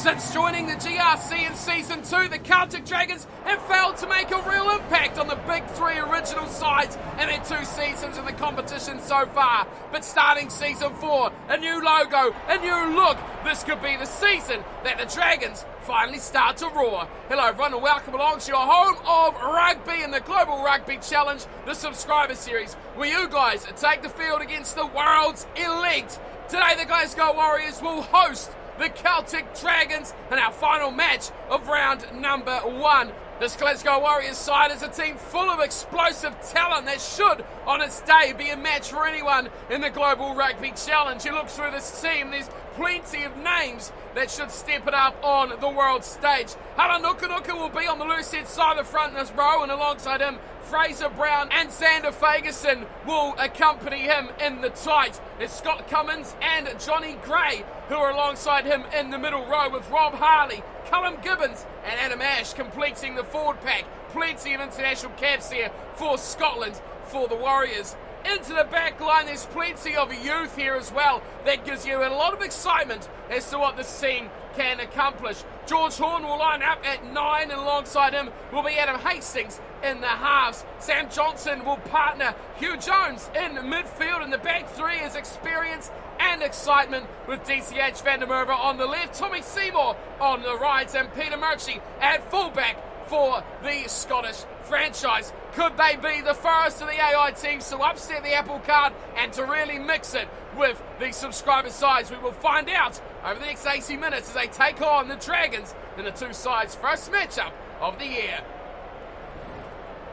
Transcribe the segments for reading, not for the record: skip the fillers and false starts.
Since joining the GRC in Season 2, the Celtic Dragons have failed to make a real impact on the big three original sides in their 2 seasons in the competition so far. But starting Season 4, a new logo, a new look, this could be the season that the Dragons finally start to roar. Hello everyone and welcome along to your home of rugby in the Global Rugby Challenge, the subscriber series, where you guys take the field against the world's elite. Today the GLASGOW Warriors will host the Celtic Dragons in our final match of round number 1. This GLASGOW Warriors side is a team full of explosive talent that should, on its day, be a match for anyone in the Global Rugby Challenge. You look through this team, there's plenty of names that should step it up on the world stage. Hala Nuka will be on the loose head side of the front in this row, and alongside him, Fraser Brown and Xander Fagerson will accompany him in the tight. It's Scott Cummins and Johnny Gray who are alongside him in the middle row, with Rob Harley, Callum Gibbons and Adam Ash completing the forward pack. Plenty of international caps here for Scotland for the Warriors. Into the back line, there's plenty of youth here as well. That gives you a lot of excitement as to what this team can accomplish. George Horn will line up at 9, and alongside him will be Adam Hastings in the halves. Sam Johnson will partner Hugh Jones in midfield, and the back three is experience and excitement with DCH van der Merwe on the left, Tommy Seymour on the right, and Peter Murchie at fullback for the Scottish franchise. Could they be the first of the AI teams to upset the apple cart and to really mix it with the subscriber sides? We will find out over the next 80 minutes as they take on the Dragons in the 2 sides' first matchup of the year.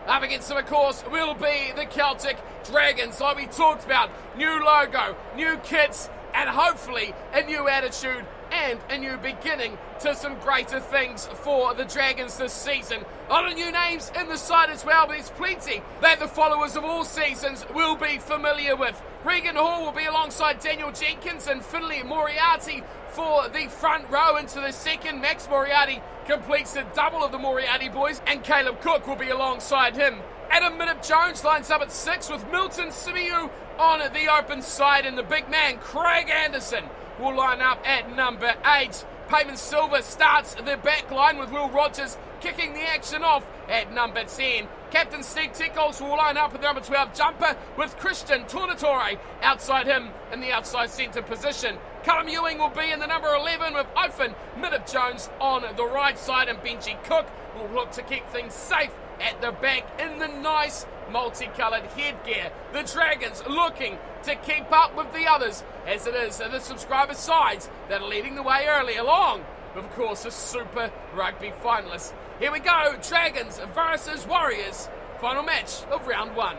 Up against them, of course, will be the Celtic Dragons. Like we talked about, new logo, new kits, and hopefully a new attitude and a new beginning to some greater things for the Dragons this season. A lot of new names in the side as well, but there's plenty that the followers of all seasons will be familiar with. Regan Hall will be alongside Daniel Jenkins and Finlay Moriarty for the front row into the second. Max Moriarty completes the double of the Moriarty boys, and Caleb Cook will be alongside him. Adam Minnip-Jones lines up at 6 with Milton Simiyu on the open side, and the big man Craig Anderson will line up at number 8. Payman Silver starts the back line with Will Rogers kicking the action off at number 10. Captain Steve Tickles will line up with the number 12 jumper with Christian Tornatore outside him in the outside centre position. Callum Ewing will be in the number 11 with Ofen Minnip-Jones on the right side, and Benji Cook will look to keep things safe at the back in the nice multicoloured headgear. The Dragons looking to keep up with the others, as it is the subscriber sides that are leading the way early, along with, of course, the Super Rugby finalists. Here we go, Dragons versus Warriors, final match of round 1.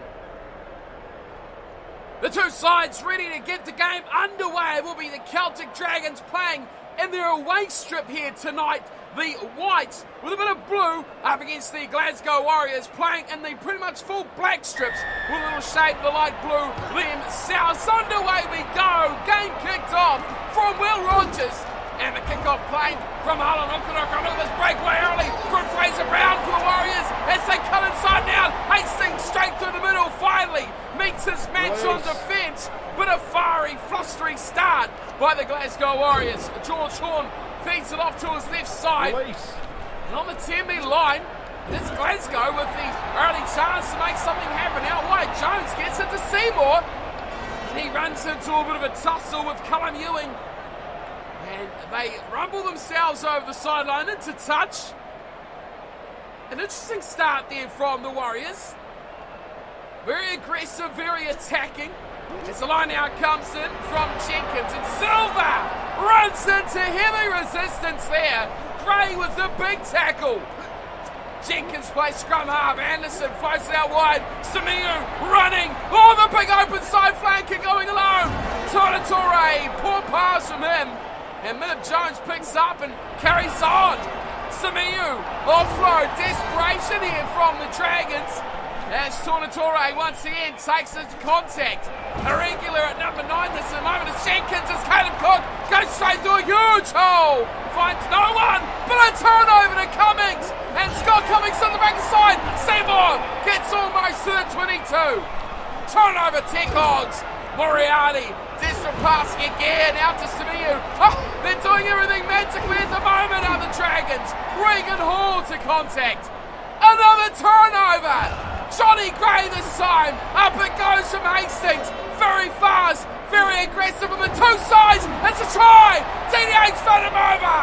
The 2 sides ready to get the game underway will be the Celtic Dragons playing in their away strip here tonight. The white with a bit of blue up against the GLASGOW Warriors playing in the pretty much full black strips with a little shade of the light blue themselves. Underway we go. Game kicked off from Will Rogers. And the kickoff claimed from Hala Nuka. Look at this breakaway early from Fraser Brown for the Warriors as they cut inside now. Hastings straight through the middle finally meets his match on defence. But a fiery, flustery start by the GLASGOW Warriors. George Horn feeds it off to his left side. And on the 10-metre line, it's GLASGOW with the early chance to make something happen. Out wide, Jones gets it to Seymour. And he runs into a bit of a tussle with Callum Ewing. And they rumble themselves over the sideline into touch. An interesting start there from the Warriors. Very aggressive, very attacking. As the line out comes in from Jenkins, and Silva runs into heavy resistance there. Gray with the big tackle. Jenkins plays scrum half. Anderson floats it out wide. Simiyu running. Oh, the big open side flanker going alone. Tornatore, poor pass from him. And Minnip-Jones picks up and carries on. Simiyu, offload, desperation here from the Dragons. As Tornatore once again takes his contact. Irregular at number 9 this moment is Jenkins as Caleb Cook goes straight through a huge hole. Finds no one, but a turnover to Cummings. And Scott Cummings on the back side. Seymour gets almost to the 22. Turnover, Tech Hogs. Moriarty, desperate passing again, out to Samiu. Oh, they're doing everything magically at the moment, are the Dragons. Regan Hall to contact. Another turnover. Johnny Gray this time. Up it goes from Hastings. Very fast, very aggressive on the two sides. It's a try. DDH found him over.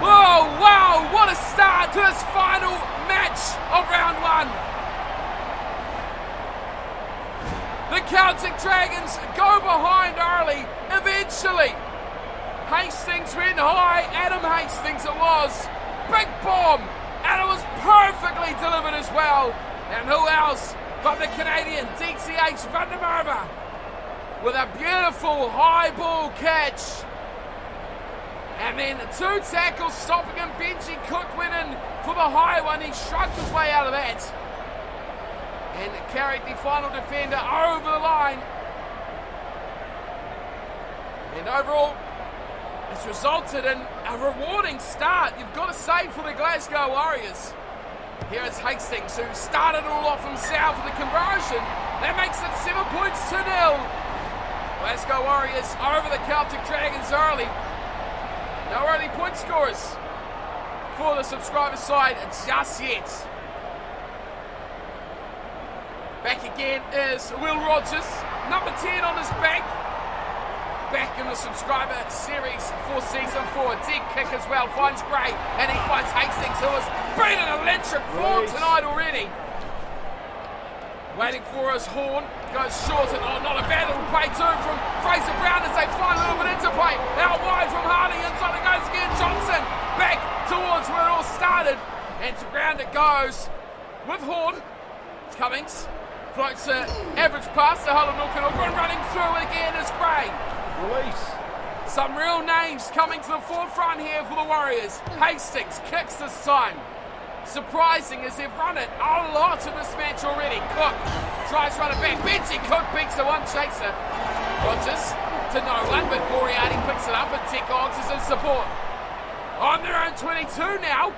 Oh, wow, what a start to this final match of round one. The Celtic Dragons go behind early, eventually. Hastings went high, Adam Hastings it was. Big bomb, and it was perfectly delivered as well. And who else but the Canadian DCH van der Merwe with a beautiful high ball catch. And then two tackles stopping him. Benji Cook went in for the high one. He shrugged his way out of that and carried the final defender over the line. And overall, it's resulted in a rewarding start, you've got to say, for the Glasgow Warriors. Here is Hastings, who started it all off himself with the conversion. That makes it 7 points to 0. Glasgow Warriors over the Celtic Dragons early. No early point scorers for the subscriber side just yet. Back again is Will Rogers, number 10 on his back. Back in the subscriber series for season 4. Deep kick as well, finds Gray, and he finds Hastings, who has been an electric form tonight already. Waiting for his Horn, goes short, and not a bad little play too from Fraser Brown as they find a little bit into play. Out wide from Harley, inside it goes again, Johnson, back towards where it all started, and to ground it goes with Horn. Cummings floats an average pass to Hull and Milken, running through again is Gray. Release. Some real names coming to the forefront here for the Warriors. Hastings kicks this time. Surprising as they've run it a lot in this match already. Cook tries to run it back. Benji Cook beats the one chaser. Rogers to no one, but Moriarty picks it up and Tech Oggs is in support. On their own 22 now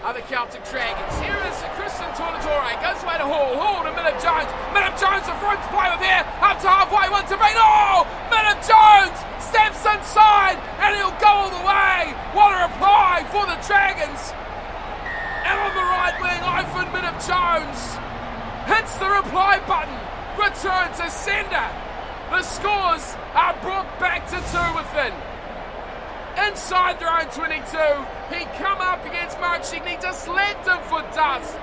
are the Celtic Dragons. Here is Christian Tornatore. Goes away to Hall. Hall to Minnip Jones. Minnip Jones with room to play with here. Up to halfway, one to beat. Oh! Minnip Jones steps inside and he'll go all the way. What a reply for the Dragons. And on the right wing, Ivan Minnip Jones hits the reply button. Return to sender. The scores are brought back to 2 within. Inside their own 22, he come up against Murchie and he just left him for dust.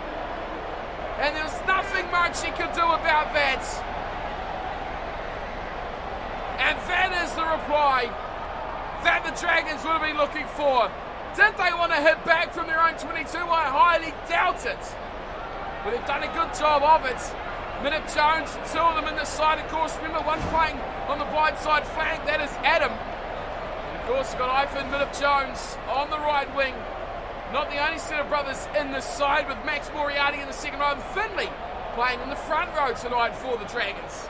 And there's nothing Murchie could do about that. And that is the reply that the Dragons would have been looking for. Did they want to hit back from their own 22? I highly doubt it. But they've done a good job of it. Minnip Jones, 2 of them in this side, of course. Remember, one playing on the blind side flank, that is Adam. Of course, we've got Ivan Minnip Jones on the right wing. Not the only set of brothers in this side, with Max Moriarty in the second row and Finley playing in the front row tonight for the Dragons.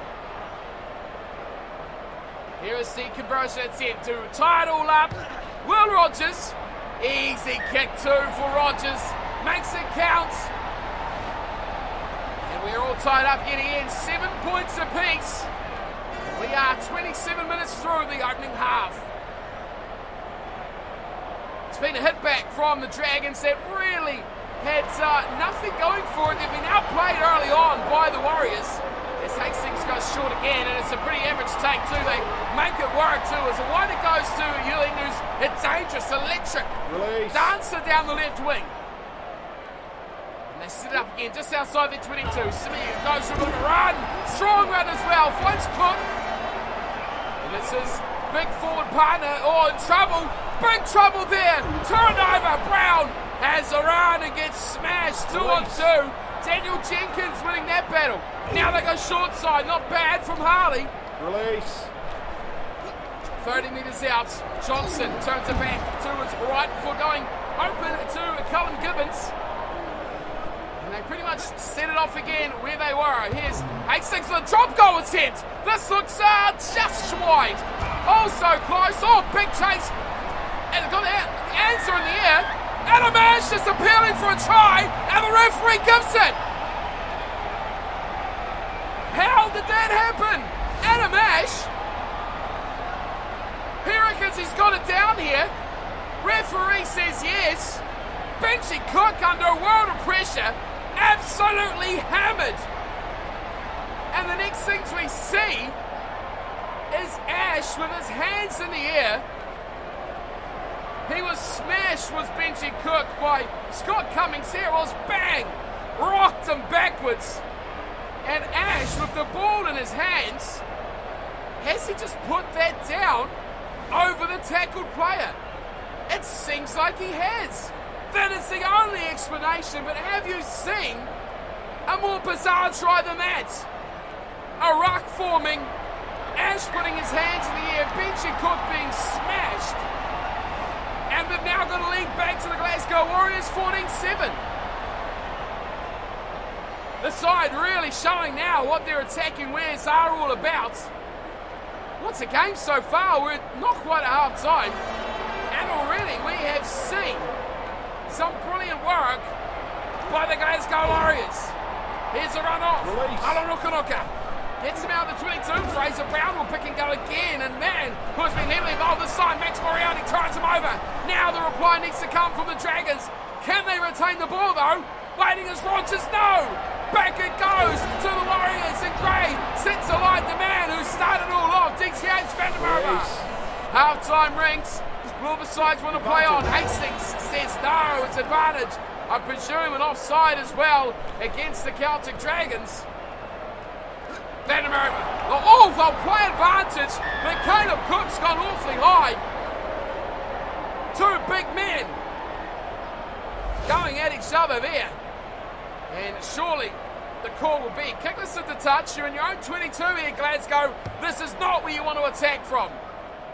Here is the conversion attempt to tie it all up. Will Rogers, easy kick 2 for Rogers, makes it count. And we're all tied up yet again, 7 points apiece. We are 27 minutes through the opening half. It's been a hit back from the Dragons that really had nothing going for it. They've been outplayed early on by the Warriors. As Hastings goes short again, and it's a pretty average take too. They make it work too. As a wide it goes to Ewing, who's a dangerous, electric dancer down the left wing. And they set it up again just outside their 22. Samiu goes for a little run. Strong run as well. Finds Cook. And this is big forward partner. Oh, in trouble. Big trouble there. Turnover. Brown has a run and gets smashed 2 on 2. Daniel Jenkins winning that battle. Now they go short side. Not bad from Harley. Release. 30 metres out. Johnson turns it back to his right before going open to Cullen Gibbons. And they pretty much set it off again where they were. Here's Hastings for the drop goal attempt. This looks just wide. Oh, so close. Oh, big chase. And they've got the answer in the air. Adam Ash is appealing for a try, and the referee gives it. How did that happen? Adam Ash? He reckons he's got it down here. Referee says yes. Benji Cook under a world of pressure, absolutely hammered. And the next things we see is Ash with his hands in the air. He was smashed, was Benji Cook, by Scott Cummings. Here was bang, rocked him backwards. And Ash with the ball in his hands, has he just put that down over the tackled player? It seems like he has. That is the only explanation, but have you seen a more bizarre try than that? A ruck forming, Ash putting his hands in the air, Benji Cook being smashed. And they've now got a lead back to the Glasgow Warriors, 14-7. The side really showing now what their attacking wares are all about. What's the game so far? We're not quite at half time. And already we have seen some brilliant work by the Glasgow Warriors. Here's a run off. Alanukanuka gets him out of the 22. Fraser Brown will pick and go again. And man, who's been heavily involved this time, Max Moriarty turns him over. Now the reply needs to come from the Dragons. Can they retain the ball though? Waiting as Rogers, no! Back it goes to the Warriors, and Gray sits alight the man who started all off, DTH Vandermeer. Half-time rings. Will the sides want to play on? Hastings says no, it's advantage. I presume an offside as well against the Celtic Dragons. Vandermeer. Oh, they'll play advantage. But Caleb Cook's gone awfully high. Two big men going at each other there. And surely the call will be kickless at the touch. You're in your own 22 here, Glasgow. This is not where you want to attack from.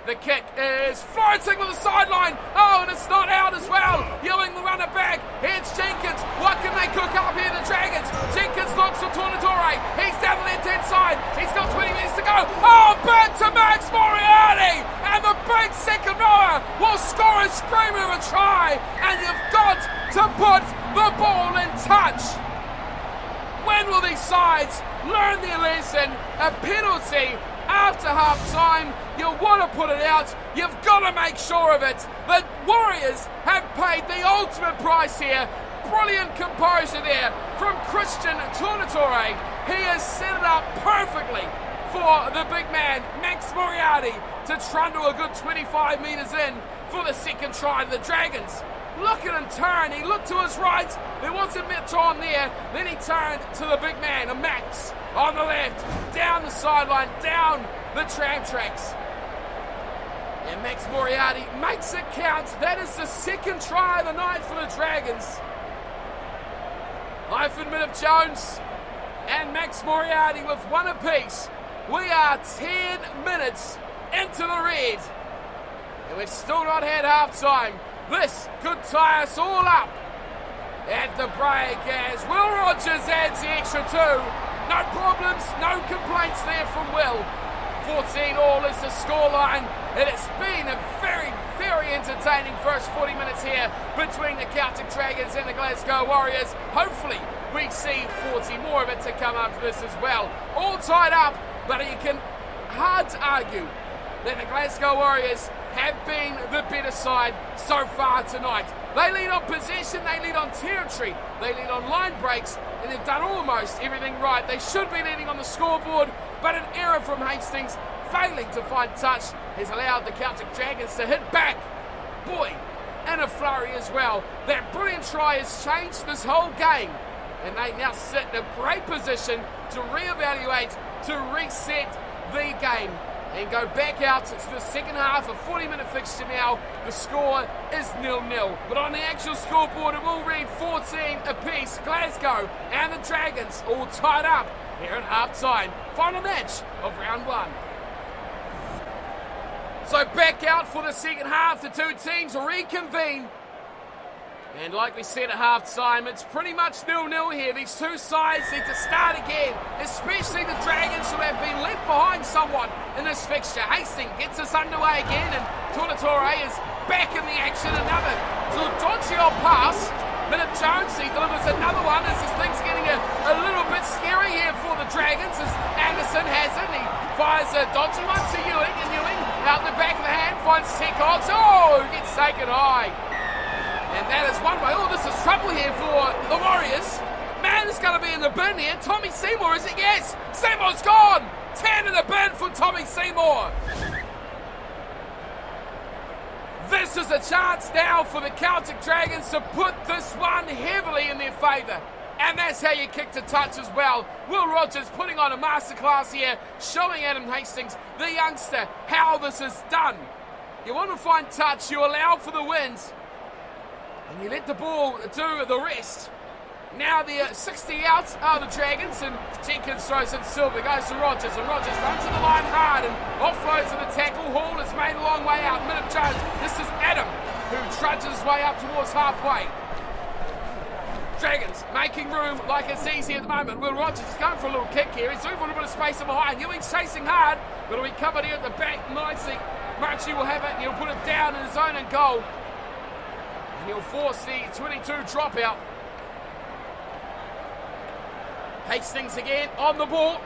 The kick is floating with the sideline. Oh, and it's not out as well. Ewing the runner back. Here's Jenkins. What can they cook up here, the Dragons? Jenkins looks for Tornatore. He's down the left-hand side. He's got 20 minutes to go. Oh, back to Max Moriarty. And the big second rower will score a screamer of a try. And you've got to put the ball in touch. When will these sides learn their lesson? A penalty after half-time. You want to put it out. You've got to make sure of it. The Warriors have paid the ultimate price here. Brilliant composure there from Christian Tornatore. He has set it up perfectly for the big man, Max Moriarty, to trundle a good 25 metres in for the second try to the Dragons. Look at him turn. He looked to his right. There wasn't much on there. Then he turned to the big man, a Max, on the left. Down the sideline, down the tram tracks. And Max Moriarty makes it count. That is the second try of the night for the Dragons. Hyphen Jones and Max Moriarty with one apiece. We are 10 minutes into the red. And we've still not had half time. This could tie us all up at the break as Will Rogers adds the extra two. No problems, no complaints there from Will. 14-all is the scoreline. It has been a very, very entertaining first 40 minutes here between the Celtic Dragons and the Glasgow Warriors. Hopefully we see 40 more of it to come after this as well. All tied up, but you can hard to argue that the Glasgow Warriors have been the better side so far tonight. They lead on possession, they lead on territory, they lead on line breaks, and they've done almost everything right. They should be leading on the scoreboard, but an error from Hastings, failing to find touch, has allowed the Celtic Dragons to hit back. Boy, and a flurry as well. That brilliant try has changed this whole game, and they now sit in a great position to reevaluate, to reset the game, and go back out to the second half, a 40-minute fixture now. The score is 0-0. But on the actual scoreboard, it will read 14 apiece. Glasgow and the Dragons all tied up here at half-time. Final match of round one. So back out for the second half. The two teams reconvene. And like we said at half-time, it's pretty much 0-0 here. These two sides need to start again, especially the Dragons, who have been left behind somewhat in this fixture. Hastings gets us underway again, and Tornatore is back in the action. Another dodgy old pass. Minute Jones, he delivers another one as this thing's getting a little bit scary here for the Dragons as Anderson has it. And he fires a dodgy one to Ewing, and Ewing out in the back of the hand finds Tecox. Oh, gets taken high. And that is one way. Oh, this is trouble here for the Warriors. Man, it's going to be in the bin here. Tommy Seymour, is it? Yes. Seymour's gone. 10 in the bin for Tommy Seymour. This is a chance now for the Celtic Dragons to put this one heavily in their favour. And that's how you kick to touch as well. Will Rogers putting on a masterclass here, showing Adam Hastings, the youngster, how this is done. You want to find touch, you allow for the wind, and you let the ball do the rest. Now the 60 out are the Dragons, and Jenkins throws in Silver, goes to Rogers, and Rogers runs to the line hard and offloads in the tackle. Hall has made a long way out. Minute Jones, this is Adam, who trudges his way up towards halfway. Dragons making room like it's easy at the moment. Will Rogers is going for a little kick here. He's looking for a little bit of space in behind. Ewing's chasing hard, but it'll be covered here at the back nicely. Murchie will have it, and he'll put it down in his own and goal. And he'll force the 22 dropout. Hastings again on the ball.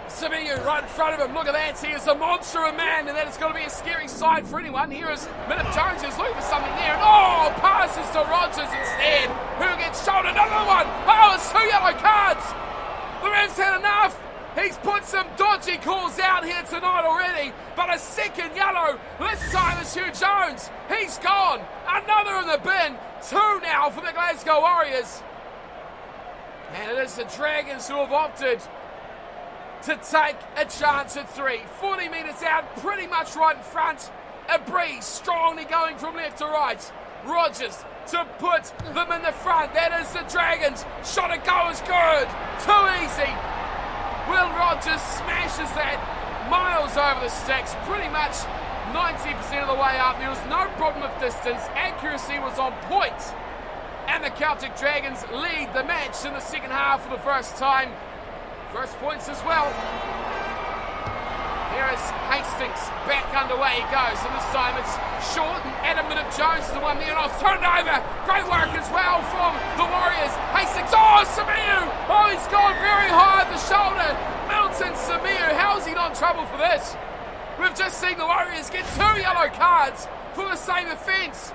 Simiyu right in front of him. Look at that. He is a monster of a man, and that is going to be a scary sight for anyone. Here is Minute Jones who's looking for something there. And oh, passes to Rogers instead. Who gets shouldered? Another one. Oh, it's 2 yellow cards. The ref's had enough. He's put some dodgy calls out here tonight already, but a second yellow. This time is Hugh Jones. He's gone. Another in the bin. 2 now for the Glasgow Warriors. And it is the Dragons who have opted to take a chance at 3. 40 metres out, pretty much right in front. A breeze strongly going from left to right. Rogers to put them in the front. That is the Dragons. Shot at goal is good. Too easy. Will Rogers smashes that miles over the sticks. Pretty much 90% of the way up. There was no problem with distance. Accuracy was on point. And the Celtic Dragons lead the match in the second half for the first time. First points as well. Here is Hastings back underway. He goes, and this time it's short. And Adam Minute Jones is the one there. And I'll turn it over. Great work as well from the Warriors. Hastings. Oh, Samiu. Oh, he's gone very high at the shoulder. Milton Samiu. How is he not in trouble for this? We've just seen the Warriors get 2 yellow cards for the same offence.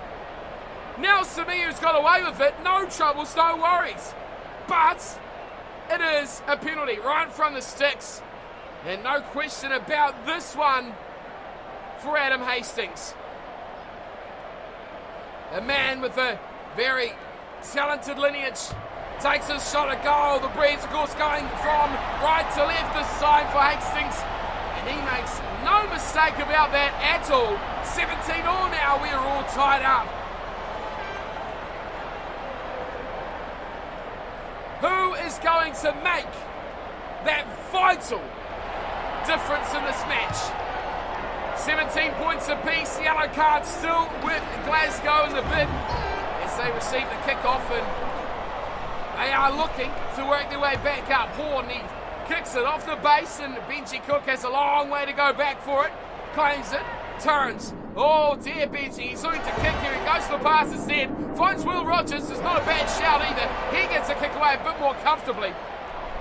Now Samiu's got away with it. No troubles, no worries. But it is a penalty right in front of the sticks. And no question about this one for Adam Hastings. A man with a very talented lineage takes his shot at goal. The breeze, of course, going from right to left this time for Hastings. And he makes no mistake about that at all. 17 all now, we are all tied up. Who is going to make that vital difference in this match? 17 points apiece, yellow card still with Glasgow in the bin as they receive the kickoff, and they are looking to work their way back up. Horn, he kicks it off the base, and Benji Cook has a long way to go back for it. Claims it, turns. Oh dear, Benji, he's looking to kick here. He goes for the pass instead. Finds Will Rogers. It's not a bad shout either. He gets a kick away a bit more comfortably.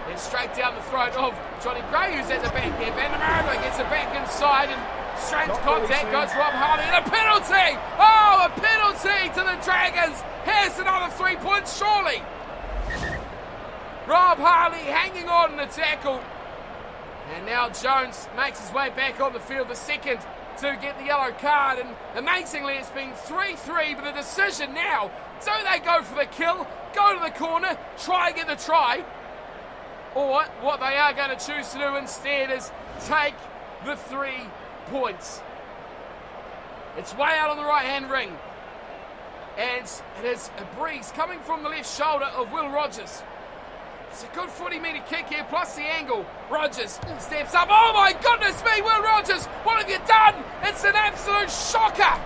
Then straight down the throat of Johnny Gray, who's at the back here. Van der Merwe gets it back inside, and straight to contact goes Rob Harley. And a penalty! Oh, a penalty to the Dragons. Here's another 3 points, surely. Rob Harley hanging on in the tackle. And now Jones makes his way back on the field, the second to get the yellow card. And amazingly, it's been 3-3, but the decision now, do they go for the kill, go to the corner, try and get the try? Or what they are going to choose to do instead is take the 3 points. It's way out on the right-hand ring. And it is a breeze coming from the left shoulder of Will Rogers. It's a good 40-metre kick here, plus the angle. Rogers steps up. Oh my goodness me, Will Rogers, what have you done? It's an absolute shocker.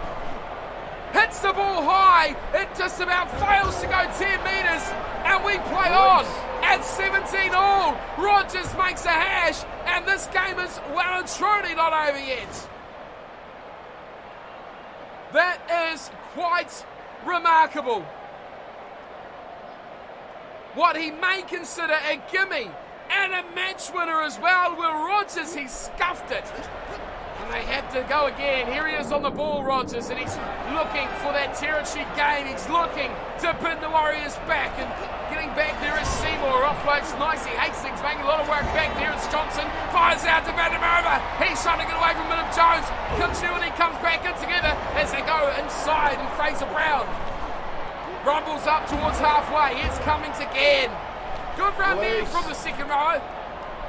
Hits the ball high. It just about fails to go 10 metres. And we play on at 17 all. Rogers makes a hash. And this game is well and truly not over yet. That is quite remarkable. what he may consider a gimme and a match winner as well. Will Rogers, he scuffed it. And they had to go again. Here he is on the ball, Rogers, and he's looking for that territory gain. He's looking to pin the Warriors back, and getting back there is Seymour. Offloads nicely. Hastings making a lot of work back there. It's Johnson. Fires out to Van der Merwe. He's trying to get away from Minute Jones. Continually comes back in together as they go inside, and Fraser Brown rumbles up towards halfway. Here's Cummings again. Good run there from the second row.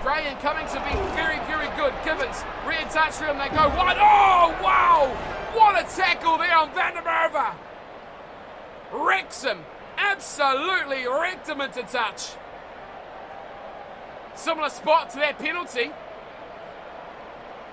Gray and Cummings have been very, very good. Gibbons, rear touch for him, they go wide. Oh, wow! What a tackle there on Van der Merwe. Wrecks him. Absolutely wrecked him into touch. Similar spot to that penalty.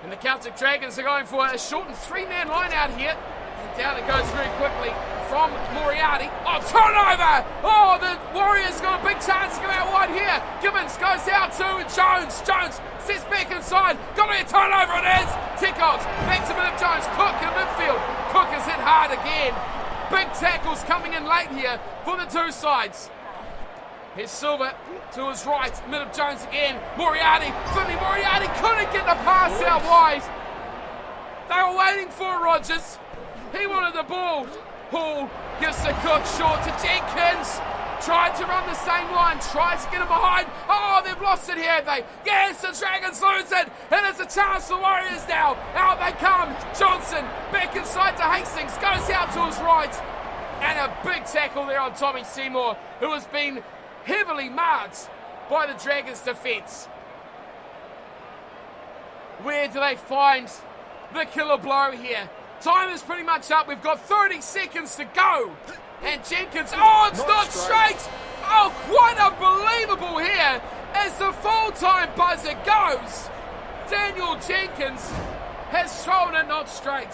And the Celtic Dragons are going for a shortened three-man line out here. And down it goes very quickly from Moriarty. Oh, turnover! Oh, the Warriors got a big chance to go out wide here. Gibbons goes out to Jones. Jones sits back inside. Got a turnover, it is. Tickox back to Minute Jones. Cook in midfield. Cook is hit hard again. Big tackles coming in late here for the two sides. Here's Silver to his right. Minute Jones again. Moriarty. Finley Moriarty couldn't get the pass out wide. They were waiting for Rogers. He wanted the ball. Hall gives the Cook short to Jenkins. Tried to run the same line. Tries to get him behind. Oh, they've lost it here, have they? Yes, the Dragons lose it. And it's a chance for Warriors now. Out they come. Johnson back inside to Hastings. Goes out to his right. And a big tackle there on Tommy Seymour, who has been heavily marked by the Dragons' defence. Where do they find the killer blow here? Time is pretty much up. We've got 30 seconds to go. And Jenkins, oh, it's not straight. Oh, quite unbelievable here as the full-time buzzer goes. Daniel Jenkins has thrown it not straight.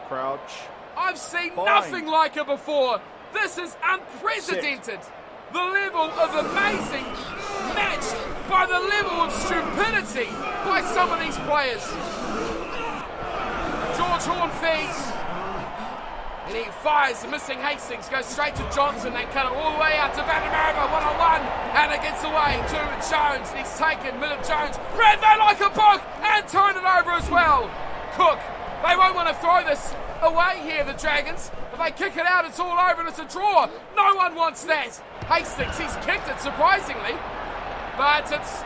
Crouch. I've seen nothing like it before. This is unprecedented. The level of amazing matched by the level of stupidity by some of these players. George Horn feeds, and he fires the missing Hastings, goes straight to Johnson, they cut it all the way out to Van der Merwe, one-on-one, and it gets away to Jones, and he's taken. Minute Jones, ran that like a book, and turned it over as well. Cook, they won't want to throw this away here, the Dragons. If they kick it out, it's all over and it's a draw. No one wants that. Hastings, he's kicked it surprisingly, but it's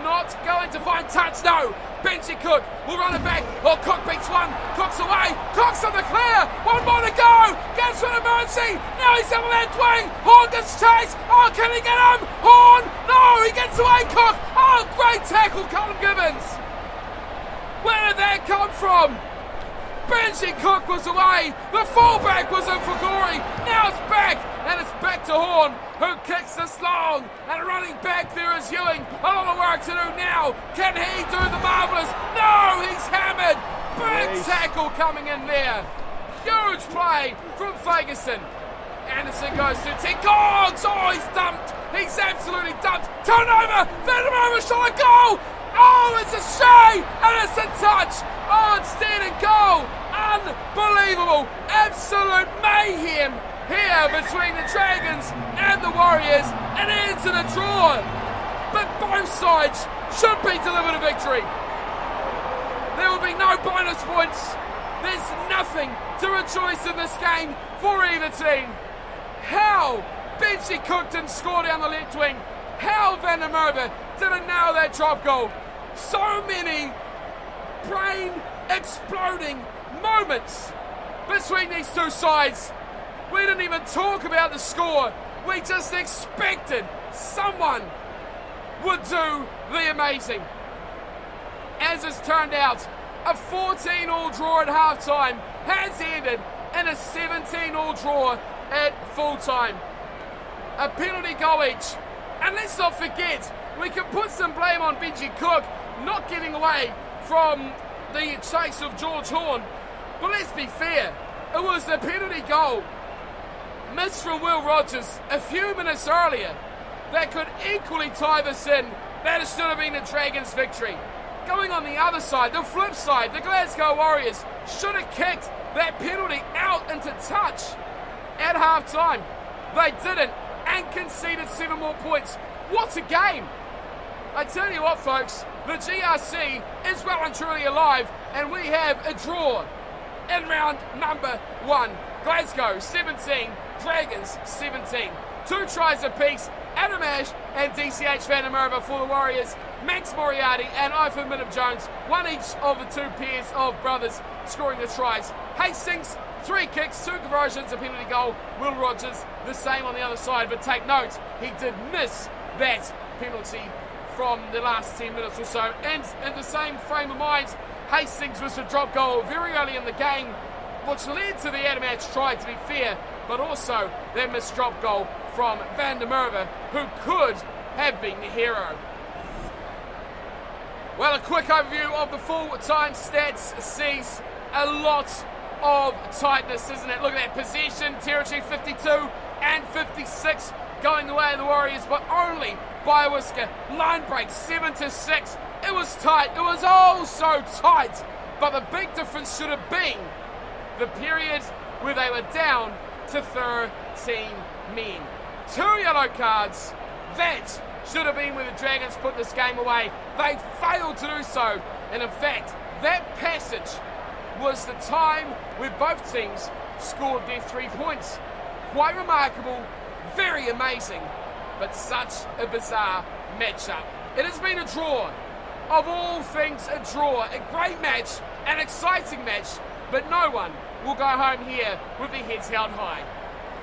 not going to find touch, no. Benji Cook will run it back. Oh, Cook beats one. Cook's away. Cook's on the clear. One more to go. Gets for the mercy. Now he's on the left wing. Horn gets chased. Oh, can he get him? Horn. No, he gets away. Cook. Oh, great tackle, Colin Gibbons. Where did that come from? Benji Cook was away. The fullback was in for glory. Now it's back. And it's back to Horn, who kicks this long. And running back there is Ewing. A lot of work to do now. Can he do the marvellous? No, he's hammered. Big tackle coming in there. Huge play from Ferguson. Anderson goes to Tickox. Oh, he's dumped. He's absolutely dumped. Turnover. Van der Merwe shot a goal. Oh, it's a shay. And it's a touch. Oh, it's dead and goal. Unbelievable. Absolute mayhem here between the Dragons and the Warriors. It ends in a draw. But both sides should be delivered a victory. There will be no bonus points. There's nothing to rejoice in this game for either team. How Benji Cook didn't score down the left wing. How Van der Merwe didn't nail that drop goal. So many brain exploding moments between these two sides. We didn't even talk about the score. We just expected someone would do the amazing. As it's turned out, a 14-all draw at halftime has ended in a 17-all draw at full-time. A penalty goal each. And let's not forget, we can put some blame on Benji Cook not getting away from the chase of George Horn. But let's be fair, it was the penalty goal missed from Will Rogers a few minutes earlier that could equally tie this in. That should have been the Dragons' victory. Going on the other side, the flip side, the Glasgow Warriors should have kicked that penalty out into touch at half-time. they didn't and conceded 7 more points. What a game! I tell you what, folks, the GRC is well and truly alive, and we have a draw in round number 1. Glasgow 17, Dragons 17. 2 tries apiece, Adam Ash and DCH Van der Merwe for the Warriors, Max Moriarty and Ivan Minniff-Jones, one each of the 2 pairs of brothers scoring the tries. Hastings, 3 kicks, 2 conversions, a penalty goal. Will Rogers, the same on the other side, but take note, he did miss that penalty from the last 10 minutes or so. And in the same frame of mind, Hastings was a drop goal very early in the game, which led to the Adam Ash try, to be fair, but also that missed drop goal from Van der Merwe, who could have been the hero. Well, a quick overview of the full-time stats sees a lot of tightness, isn't it? Look at that possession, territory 52 and 56 going the way of the Warriors, but only by a whisker. Line break 7-6. It was tight. It was oh so tight. But the big difference should have been the period where they were down to 13 men. 2 yellow cards. That should have been where the Dragons put this game away. They failed to do so. And in fact, that passage was the time where both teams scored their 3 points. Quite remarkable, very amazing, but such a bizarre matchup. It has been a draw. Of all things, a draw. A great match, an exciting match, but no one will go home here with their heads held high.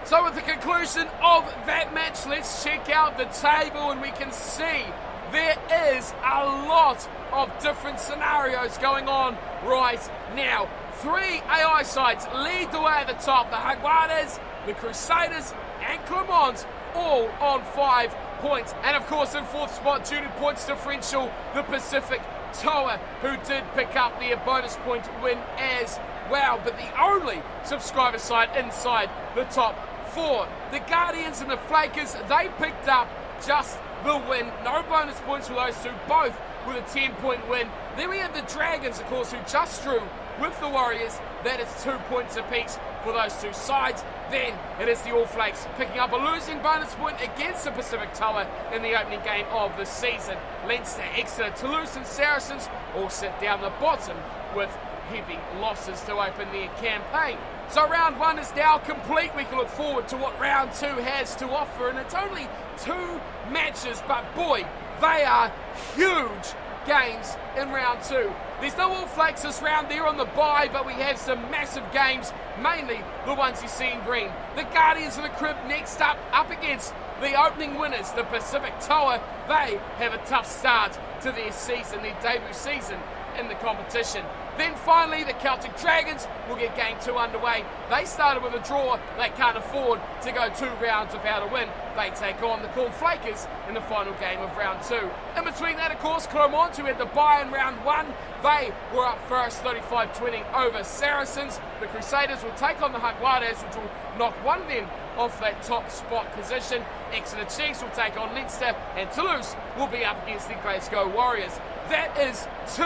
So with the conclusion of that match, let's check out the table, and we can see there is a lot of different scenarios going on right now. 3 AI sides lead the way at the top. The Jaguares, the Crusaders and Clermont all on 5 points. And of course in 4th spot, due to points differential, the Pacific Toa, who did pick up their bonus point win as well. But the only subscriber side inside the top 4. The Guardians and the Flakers, they picked up just the win. No bonus points for those two, both with a 10-point win. Then we have the Dragons, of course, who just drew with the Warriors. That is 2 points apiece for those 2 sides. Then it is the All Flakes picking up a losing bonus point against the Pacific Tower in the opening game of the season. Leinster, Exeter, Toulouse and Saracens all sit down the bottom with heavy losses to open their campaign. So round 1 is now complete. We can look forward to what round 2 has to offer, and it's only 2 matches, but boy, they are huge games in round 2. There's no All Flakes this round, they're on the bye, but we have some massive games, mainly the ones you see in green. The Guardians of the Crib next up against the opening winners, the Pacific Tower. They have a tough start to their season, their debut season in the competition. Then finally, the Celtic Dragons will get game 2 underway. They started with a draw. They can't afford to go 2 rounds without a win. They take on the Corn Flakers in the final game of round 2. In between that, of course, Clermont, who had the bye in round 1, they were up first 35-20 over Saracens. The Crusaders will take on the Jaguares, which will knock one of them off that top spot position. Exeter Chiefs will take on Leinster, and Toulouse will be up against the Glasgow Warriors. That is 2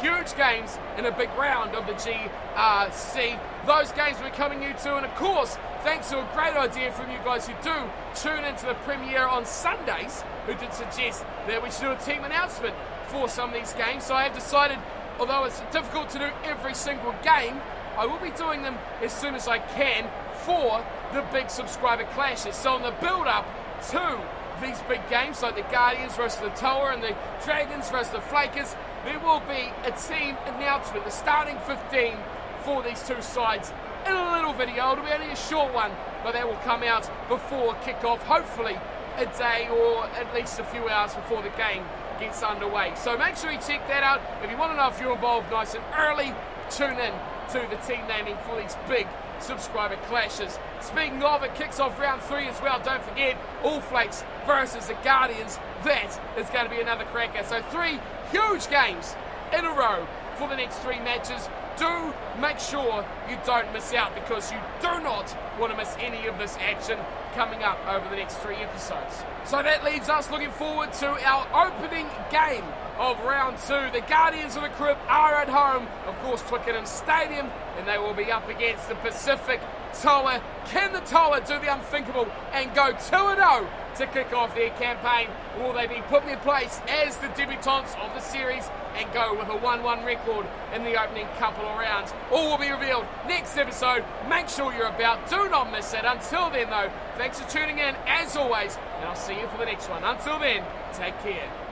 huge games in a big round of the GRC. Those games we're coming you to, and of course, thanks to a great idea from you guys who do tune into the premiere on Sundays, who did suggest that we should do a team announcement for some of these games. So I have decided, although it's difficult to do every single game, I will be doing them as soon as I can for the big subscriber clashes. So in the build-up to these big games, like the Guardians versus the Tower and the Dragons versus the Flakers, there will be a team announcement, the starting 15 for these 2 sides, in a little video. It'll be only a short one, but that will come out before kickoff, hopefully a day or at least a few hours before the game gets underway. So make sure you check that out. If you want to know if you're involved nice and early, tune in to the team naming for these big subscriber clashes. Speaking of, it kicks off round 3 as well. Don't forget, All Flakes versus the Guardians. That is going to be another cracker. So 3 huge games in a row for the next 3 matches. Do make sure you don't miss out, because you do not want to miss any of this action coming up over the next 3 episodes. So that leaves us looking forward to our opening game of round 2. The Guardians of the Crib are at home, of course, Twickenham Stadium, and they will be up against the Pacific Toa. Can the Toa do the unthinkable and go 2-0 to kick off their campaign? Will they be put in their place as the debutants of the series and go with a 1-1 record in the opening couple of rounds? All will be revealed next episode. Make sure you're about. Do not miss it. Until then, though, thanks for tuning in as always, and I'll see you for the next one. Until then, take care.